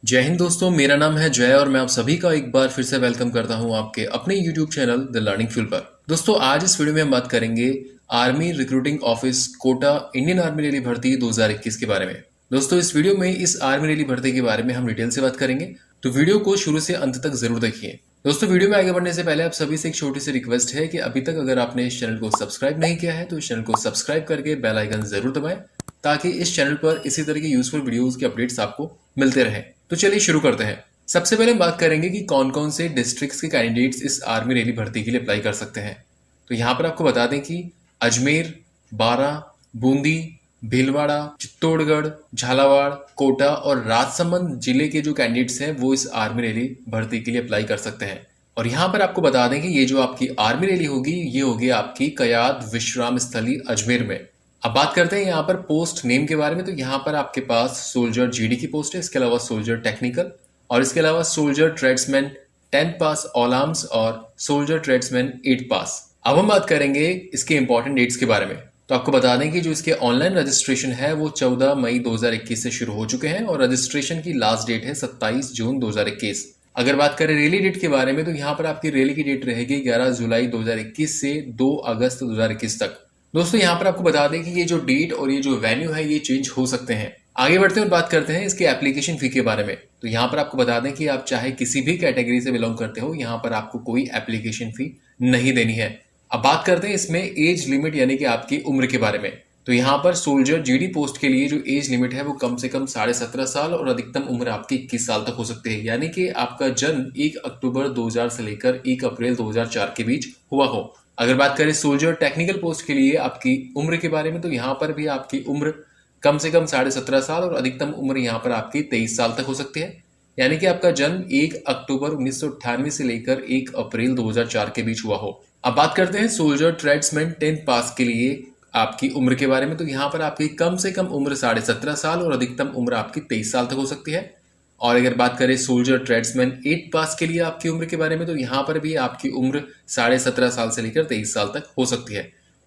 जय हिंद दोस्तों, मेरा नाम है जय और मैं आप सभी का एक बार फिर से वेलकम करता हूं आपके अपने YouTube channel the learning field पर। दोस्तों, आज इस वीडियो में हम बात करेंगे army recruiting office Kota Indian army rally भर्ती 2021 के बारे में। दोस्तों, इस वीडियो में इस आर्मी रैली भर्ती के बारे में हम डिटेल से बात करेंगे, तो वीडियो को शुरू से अंत तक जरूर देखिए। दोस्तों, वीडियो में आगे बढ़ने से पहले आप सभी से एक छोटी सी रिक्वेस्ट है कि अभी तक अगर आपने इस चैनल को सब्सक्राइब नहीं किया है तो इस चैनल को सब्सक्राइब करके बेल आइकन जरूर दबाएं, ताकि इस चैनल पर इसी तरह की यूजफुल वीडियोस के अपडेट्स आपको मिलते रहें। तो चलिए शुरू करते हैं। सबसे पहले हम बात करेंगे कि कौन कौन से डिस्ट्रिक्ट्स के कैंडिडेट्स इस आर्मी रैली भर्ती के लिए अप्लाई कर सकते हैं। तो यहाँ पर आपको बता दें कि अजमेर, बारा, बूंदी, भीलवाड़ा, चित्तौड़गढ़, झालावाड़, कोटा और राजसमंद जिले के जो कैंडिडेट्स हैं वो इस आर्मी रैली भर्ती के लिए अप्लाई कर सकते हैं। और यहाँ पर आपको बता दें कि ये जो आपकी आर्मी रैली होगी ये होगी आपकी कयाद विश्राम स्थली अजमेर में। अब बात करते हैं यहाँ पर पोस्ट नेम के बारे में। तो यहाँ पर आपके पास सोल्जर जीडी की पोस्ट है, इसके अलावा सोल्जर टेक्निकल और इसके अलावा सोल्जर ट्रेड्समैन 10th पास ऑल आर्म्स और सोल्जर ट्रेड्समैन 8th पास। अब हम बात करेंगे इसके इंपॉर्टेंट डेट्स के बारे में। तो आपको बता दें कि जो इसके ऑनलाइन रजिस्ट्रेशन है वो 14 मई 2021 से शुरू हो चुके हैं और रजिस्ट्रेशन की लास्ट डेट है 27 जून 2021। अगर बात करें रैली डेट के बारे में तो यहाँ पर आपकी रैली की डेट रहेगी 11 जुलाई 2021 से 2 अगस्त 2021 तक। दोस्तों, यहाँ पर आपको बता दें कि ये जो डेट और ये जो वेन्यू है ये चेंज हो सकते हैं। आगे बढ़ते हैं और बात करते हैं इसके एप्लीकेशन फी के बारे में। तो यहाँ पर आपको बता दें कि आप चाहे किसी भी कैटेगरी से बिलोंग करते हो, यहाँ पर आपको कोई एप्लीकेशन फी नहीं देनी है। अब बात करते हैं इसमें एज लिमिट यानी कि आपकी उम्र के बारे में। तो यहाँ पर सोल्जर जीडी पोस्ट के लिए जो एज लिमिट है वो कम से कम 17.5 साल और अधिकतम उम्र आपकी 21 साल तक हो सकती है, यानी कि आपका जन्म 1 अक्टूबर 2000 से लेकर 1 अप्रैल 2004 के बीच हुआ हो। अगर बात करें सोल्जर टेक्निकल पोस्ट के लिए आपकी उम्र के बारे में तो यहाँ पर भी आपकी उम्र कम से कम 17.5 साल और अधिकतम उम्र यहाँ पर आपकी 23 साल तक हो सकती है, यानी कि आपका जन्म 1 अक्टूबर 1998 से लेकर 1 अप्रैल 2004 के बीच हुआ हो। अब बात करते हैं सोल्जर ट्रेड्समैन 10th पास के लिए आपकी उम्र के बारे में। तो यहाँ पर आपकी कम से कम उम्र 17.5 साल और अधिकतम उम्र आपकी 23 साल तक हो सकती है। और अगर बात करें सोल्जर ट्रेड्समैन 8th पास के लिए आपकी उम्र के बारे में तो यहाँ पर भी आपकी उम्र 17.5 साल से लेकर 23 साल तक हो सकती है।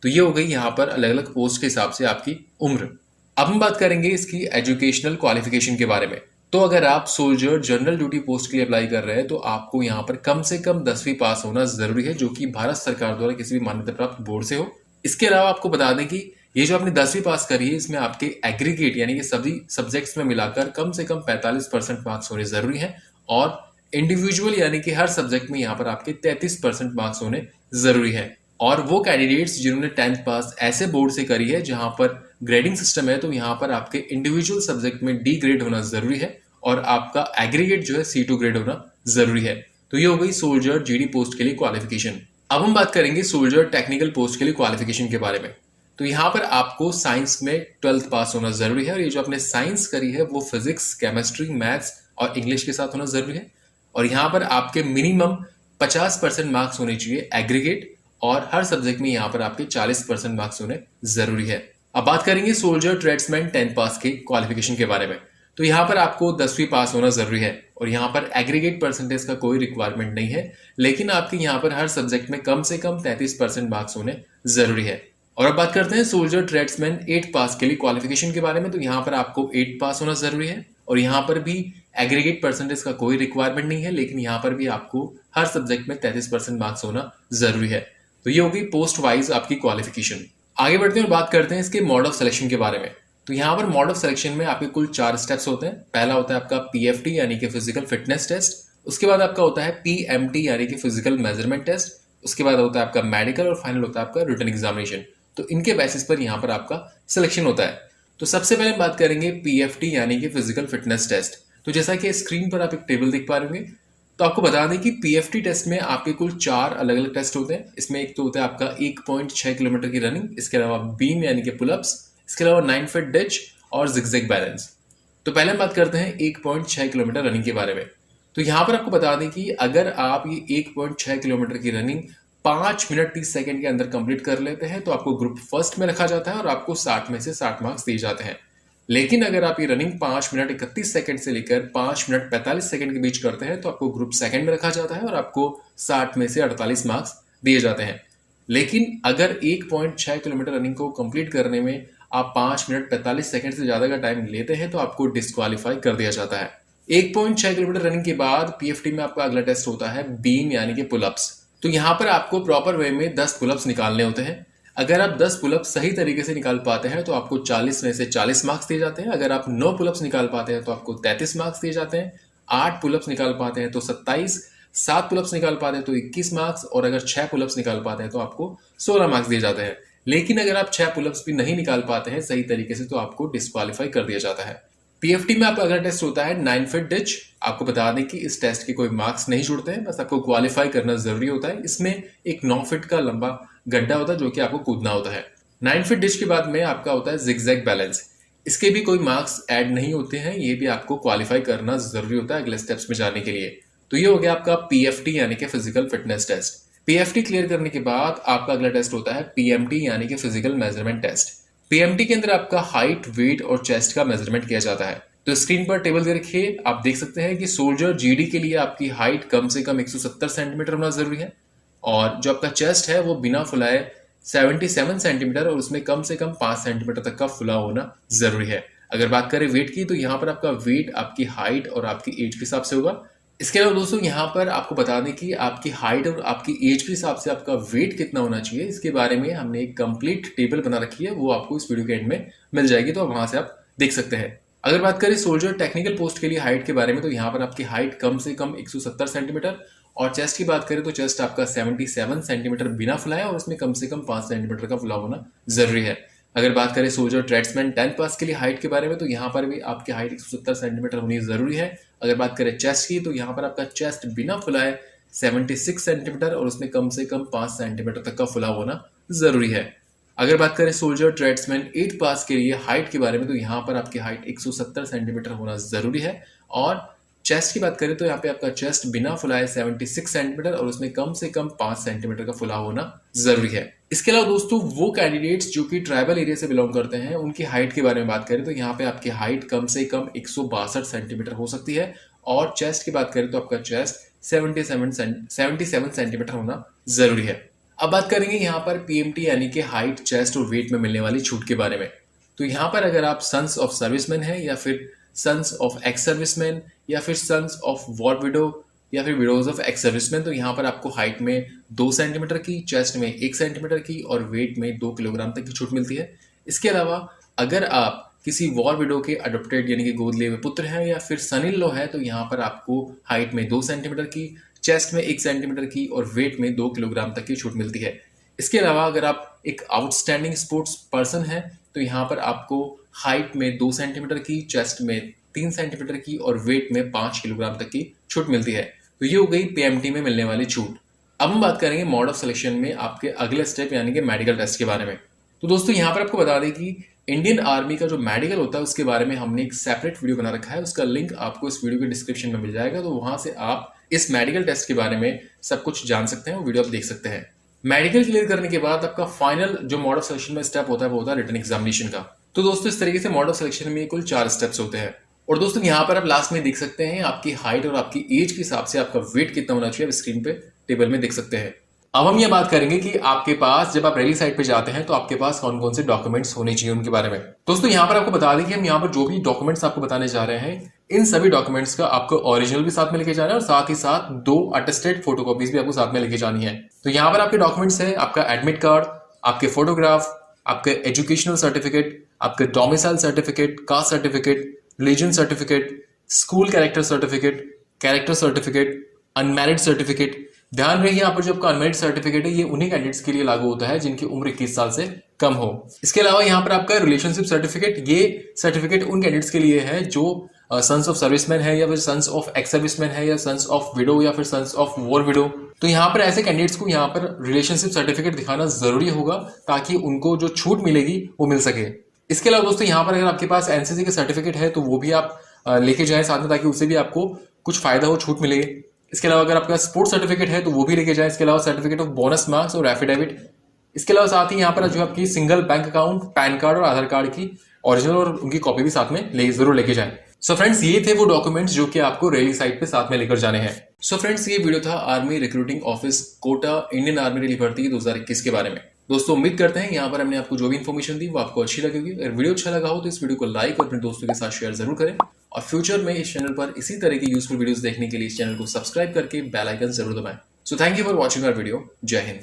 तो ये हो गई यहाँ पर अलग अलग पोस्ट के हिसाब से आपकी उम्र। अब हम बात करेंगे इसकी एजुकेशनल क्वालिफिकेशन के बारे में। तो अगर आप सोल्जर जनरल ड्यूटी पोस्ट के लिए अप्लाई कर रहे हैं तो आपको यहाँ पर कम से कम 10वीं पास होना जरूरी है, जो कि भारत सरकार द्वारा किसी भी मान्यता प्राप्त बोर्ड से हो। इसके अलावा आपको बता दें कि ये जो आपने 10वीं पास करी है इसमें आपके एग्रीगेट यानी कि सभी सब्जेक्ट्स में मिलाकर कम से कम 45% मार्क्स होने जरूरी हैं और इंडिविजुअल यानी कि हर सब्जेक्ट में यहाँ पर आपके 33% मार्क्स होने जरूरी है। और वो कैंडिडेट्स जिन्होंने 10th पास ऐसे बोर्ड से करी है जहां पर ग्रेडिंग सिस्टम है तो यहाँ पर आपके इंडिविजुअल सब्जेक्ट में डी ग्रेड होना जरूरी है और आपका एग्रीगेट जो है C2 ग्रेड होना जरूरी है। तो ये हो गई सोल्जर जीडी पोस्ट के लिए क्वालिफिकेशन। अब हम बात करेंगे सोल्जर टेक्निकल पोस्ट के लिए क्वालिफिकेशन के बारे में। तो यहाँ पर आपको साइंस में 12th पास होना जरूरी है और ये जो आपने साइंस करी है वो फिजिक्स, केमिस्ट्री, मैथ्स और इंग्लिश के साथ होना जरूरी है। और यहाँ पर आपके मिनिमम 50% मार्क्स होने चाहिए एग्रीगेट और हर सब्जेक्ट में यहाँ पर आपके 40% मार्क्स होने जरूरी है। अब बात करेंगे सोल्जर ट्रेड्समैन 10th पास के क्वालिफिकेशन के बारे में। तो यहाँ पर आपको 10वीं पास होना जरूरी है और यहाँ पर एग्रीगेट परसेंटेज का कोई रिक्वायरमेंट नहीं है, लेकिन आपके यहाँ पर हर सब्जेक्ट में कम से कम 33% मार्क्स होने जरूरी है। और अब बात करते हैं सोल्जर ट्रेड्समैन 8th पास के लिए क्वालिफिकेशन के बारे में। तो यहाँ पर आपको 8th पास होना जरूरी है और यहाँ पर भी एग्रीगेट परसेंटेज का कोई रिक्वायरमेंट नहीं है, लेकिन यहाँ पर भी आपको हर सब्जेक्ट में 33% मार्क्स होना जरूरी है। तो ये होगी पोस्ट वाइज आपकी क्वालिफिकेशन। आगे बढ़ते हैं और बात करते हैं इसके मोड ऑफ सिलेक्शन के बारे में। तो यहाँ पर मोड ऑफ सिलेक्शन में आपके कुल 4 स्टेप्स होते हैं। पहला होता है आपका PFT यानी कि फिजिकल फिटनेस टेस्ट, उसके बाद आपका होता है PMT यानी कि फिजिकल मेजरमेंट टेस्ट, उसके बाद होता है आपका मेडिकल और फाइनल होता है आपका रिटन एग्जामिनेशन। तो इनके बेसिस पर यहाँ पर आपका सिलेक्शन होता है। तो सबसे पहले बात करेंगे PFT यानी कि फिजिकल फिटनेस टेस्ट। तो जैसा कि स्क्रीन पर आप एक टेबल देख पा रहे होंगे, तो आपको बता दें कि PFT टेस्ट में आपके कुल 4 अलग अलग टेस्ट होते हैं। इसमें एक तो होता है आपका 1.6 किलोमीटर की रनिंग, इसके अलावा बीम यानी कि पुलअप्स, इसके अलावा 9 फीट डिच और जिगजैग बैलेंस। तो पहले हम बात करते हैं 1.6 किलोमीटर रनिंग के बारे में। तो यहाँ पर आपको बता दें कि अगर आप ये 1.6 किलोमीटर की रनिंग 5 मिनट 30 सेकंड के अंदर कंप्लीट कर लेते हैं तो आपको ग्रुप फर्स्ट में रखा जाता है और आपको 60 में से 60 मार्क्स दिए जाते हैं। लेकिन अगर आप ये रनिंग 5 मिनट 31 सेकंड से लेकर 5 मिनट 45 सेकंड के बीच करते हैं तो आपको ग्रुप सेकंड में रखा जाता है और आपको 60 में से 48 मार्क्स दिए जाते हैं। लेकिन अगर 1.6 किलोमीटर रनिंग को कंप्लीट करने में आप 5 मिनट 45 सेकंड से ज्यादा का टाइम लेते हैं तो आपको डिस्क्वालीफाई कर दिया जाता है। 1.6 किलोमीटर रनिंग के बाद पीएफटी में आपका अगला टेस्ट होता है बीम यानी कि पुलअप्स। तो यहाँ पर आपको प्रॉपर वे में 10 पुलअप्स निकालने होते हैं। अगर आप 10 पुलअप्स सही तरीके से निकाल पाते हैं तो आपको 40 में से 40 मार्क्स दिए जाते हैं। अगर आप 9 पुलअप्स निकाल पाते हैं तो आपको 33 मार्क्स दिए जाते हैं। 8 पुलअप्स निकाल पाते हैं तो 27, 7 पुलअप्स निकाल पाते हैं तो 21 मार्क्स, और अगर 6 पुलअप्स निकाल पाते हैं तो आपको 16 मार्क्स दिए जाते हैं। लेकिन अगर आप 6 पुलअप्स भी नहीं निकाल पाते हैं सही तरीके से तो आपको डिस्क्वालीफाई कर दिया जाता है। पीएफटी में आपका अगला टेस्ट होता है 9 फीट डिच। आपको बता दें कि इस टेस्ट के कोई मार्क्स नहीं जुड़ते हैं, बस आपको क्वालिफाई करना जरूरी होता है। इसमें एक 9 फीट का लंबा गड्ढा होता है जो कि आपको कूदना होता है। 9 फीट डिच के बाद में आपका होता है जिगजैग बैलेंस। इसके भी कोई मार्क्स ऐड नहीं होते हैं, ये भी आपको क्वालिफाई करना जरूरी होता है अगले स्टेप्स में जाने के लिए। तो ये हो गया आपका पीएफटी यानी कि physical fitness test. PFT clear करने के बाद आपका अगला टेस्ट होता है पीएमटी यानी कि फिजिकल मेजरमेंट टेस्ट। पीएमटी के अंदर आपका हाइट, वेट और चेस्ट का मेजरमेंट किया जाता है। तो स्क्रीन पर टेबल दे रखिए, आप देख सकते हैं कि सोल्जर जीडी के लिए आपकी हाइट कम से कम 170 सेंटीमीटर होना जरूरी है, और जो आपका चेस्ट है वो बिना फुलाए 77 सेंटीमीटर और उसमें कम से कम 5 सेंटीमीटर तक का फुला होना जरूरी है। अगर बात करें वेट की तो यहाँ पर आपका वेट आपकी हाइट और आपकी एज के हिसाब से होगा। इसके अलावा दोस्तों यहाँ पर आपको बता दें कि आपकी हाइट और आपकी एज के हिसाब से आपका वेट कितना होना चाहिए, इसके बारे में हमने एक कंप्लीट टेबल बना रखी है, वो आपको इस वीडियो के एंड में मिल जाएगी, तो वहां से आप देख सकते हैं। अगर बात करें सोल्जर टेक्निकल पोस्ट के लिए हाइट के बारे में तो यहाँ पर आपकी हाइट कम से कम 170 सेंटीमीटर, और चेस्ट की बात करें तो चेस्ट आपका 77 सेंटीमीटर बिना फुलाए और उसमें कम से कम 5 सेंटीमीटर का फुला होना जरूरी है। अगर बात करें सोल्जर ट्रेड्समैन 10 पास के लिए हाइट के बारे में तो यहाँ पर भी आपकी हाइट 170 सेंटीमीटर होनी जरूरी है। अगर बात करें चेस्ट की तो यहाँ पर आपका चेस्ट बिना फुलाए 76 सेंटीमीटर और उसमें कम से कम 5 सेंटीमीटर तक का फुला होना जरूरी है। अगर बात करें सोल्जर ट्रेड्समैन 8 पास के लिए हाइट के बारे में तो यहाँ पर आपकी हाइट 170 सेंटीमीटर होना जरूरी है, और चेस्ट की बात करें तो यहाँ पे आपका चेस्ट बिना फुलाए 76 सेंटीमीटर और उसमें कम से कम 5 सेंटीमीटर का फुला होना जरूरी है। इसके अलावा दोस्तों वो कैंडिडेट्स जो कि ट्राइबल एरिया से बिलोंग करते हैं उनकी हाइट के बारे में बात करें तो यहाँ पे आपकी हाइट कम से कम 162 सेंटीमीटर हो सकती है, और चेस्ट की बात करें तो आपका चेस्ट 77 सेंटीमीटर होना जरूरी है। अब बात करेंगे यहाँ पर पीएमटी यानी कि हाइट, चेस्ट और वेट में मिलने वाली छूट के बारे में। तो यहाँ पर अगर आप सन्स ऑफ सर्विसमैन है या फिर सन्स ऑफ एक्स सर्विसमैन या फिर सन्स ऑफ वॉर विडो या फिर विडोज ऑफ एक्स सर्विसमैन तो यहाँ पर आपको हाइट में 2 सेंटीमीटर की, चेस्ट में 1 सेंटीमीटर की और वेट में 2 किलोग्राम तक की छूट मिलती है। इसके अलावा अगर आप किसी वॉर विडो के अडोप्टेड यानी कि गोद लिए हुए पुत्र हैं या फिर सन इन लॉ है तो यहाँ पर आपको हाइट में 2 सेंटीमीटर की, चेस्ट में 1 सेंटीमीटर की और वेट में 2 किलोग्राम तक की छूट मिलती है। इसके अलावा अगर आप एक आउटस्टैंडिंग स्पोर्ट्स पर्सन है तो यहाँ पर आपको हाइट में 2 सेंटीमीटर की, चेस्ट में 3 सेंटीमीटर की और वेट में 5 किलोग्राम तक की छूट मिलती है। तो ये हो गई पीएमटी में मिलने वाली छूट। अब हम बात करेंगे मोड ऑफ सिलेक्शन में आपके अगले स्टेप यानी कि मेडिकल टेस्ट के बारे में। तो दोस्तों यहाँ पर आपको बता दें कि इंडियन आर्मी का जो मेडिकल होता है उसके बारे में हमने एक सेपरेट वीडियो बना रखा है, उसका लिंक आपको इस वीडियो के डिस्क्रिप्शन में मिल जाएगा, तो वहां से आप इस मेडिकल टेस्ट के बारे में सब कुछ जान सकते हैं, वो वीडियो आप देख सकते हैं। मेडिकल क्लियर करने के बाद आपका फाइनल जो मोड ऑफ सिलेक्शन में स्टेप होता है वो होता है रिटन एग्जामिनेशन का। तो दोस्तों इस तरीके से मोड ऑफ सिलेक्शन में कुल 4 स्टेप्स होते हैं, और दोस्तों यहाँ पर आप लास्ट में देख सकते हैं आपकी हाइट और आपकी एज के हिसाब से आपका वेट कितना होना चाहिए, स्क्रीन पे टेबल में देख सकते हैं। अब हम ये बात करेंगे कि आपके पास जब आप रैली साइट पे जाते हैं तो आपके पास कौन कौन से डॉक्यूमेंट्स होने चाहिए उनके बारे में। दोस्तों यहाँ पर आपको बता दें कि हम यहाँ पर जो भी डॉक्यूमेंट्स आपको बताने जा रहे हैं इन सभी डॉक्यूमेंट्स का आपको ओरिजिनल भी साथ में लेके जाना है और साथ ही साथ 2 अटेस्टेड फोटोकॉपीज भी आपको साथ में लेके जानी है। तो यहाँ पर आपके डॉक्यूमेंट्स है आपका एडमिट कार्ड, आपके फोटोग्राफ, आपके एजुकेशनल सर्टिफिकेट, आपके domicile certificate, caste certificate, religion certificate, school character certificate, unmarried certificate. ध्यान रहे यहाँ पर जो आपका अनमैरिड सर्टिफिकेट है ये उन्हीं कैंडिडेट्स के लिए लागू होता है जिनकी उम्र 21 साल से कम हो। इसके अलावा यहाँ पर आपका रिलेशनशिप सर्टिफिकेट, ये सर्टिफिकेट उन कैंडिडेट्स के लिए है जो सन्स ऑफ सर्विसमैन है या फिर सन्स ऑफ एक्स सर्विसमैन है या सन्स ऑफ विडो या फिर सन्स ऑफ वॉर विडो। तो यहाँ पर ऐसे कैंडिडेट्स को यहाँ पर रिलेशनशिप सर्टिफिकेट दिखाना जरूरी होगा ताकि उनको जो छूट मिलेगी वो मिल सके। इसके अलावा दोस्तों यहाँ पर अगर आपके पास एनसीसी का सर्टिफिकेट है तो वो भी आप लेके जाएं साथ में ताकि उससे भी आपको कुछ फायदा हो, छूट मिले। इसके अलावा अगर आपका स्पोर्ट्स सर्टिफिकेट है तो वो भी लेके जाएं। इसके अलावा सर्टिफिकेट ऑफ बोनस मार्क्स और एफिडेविट। इसके अलावा साथ ही यहाँ पर जो आपकी single bank account, pan card और आधार कार्ड की ओरिजिनल और उनकी कॉपी भी साथ में जरूर लेके जाएं। सो फ्रेंड्स ये थे वो डॉक्यूमेंट्स जो कि आपको रैली साइट पे साथ में लेकर जाने हैं। सो फ्रेंड्स ये वीडियो था army recruiting office Kota Indian army rally भर्ती 2021 के बारे में। दोस्तों उम्मीद करते हैं यहाँ पर हमने आपको जो भी इन्फॉर्मेशन दी वो आपको अच्छी लगेगी। अगर वीडियो अच्छा लगा हो तो इस वीडियो को लाइक और अपने दोस्तों के साथ शेयर जरूर करें और फ्यूचर में इस चैनल पर इसी तरह की यूजफुल वीडियोस देखने के लिए इस चैनल को सब्सक्राइब करके बेल आइकन जरूर दबाएं। So thank you for watching our video. Jai Hind.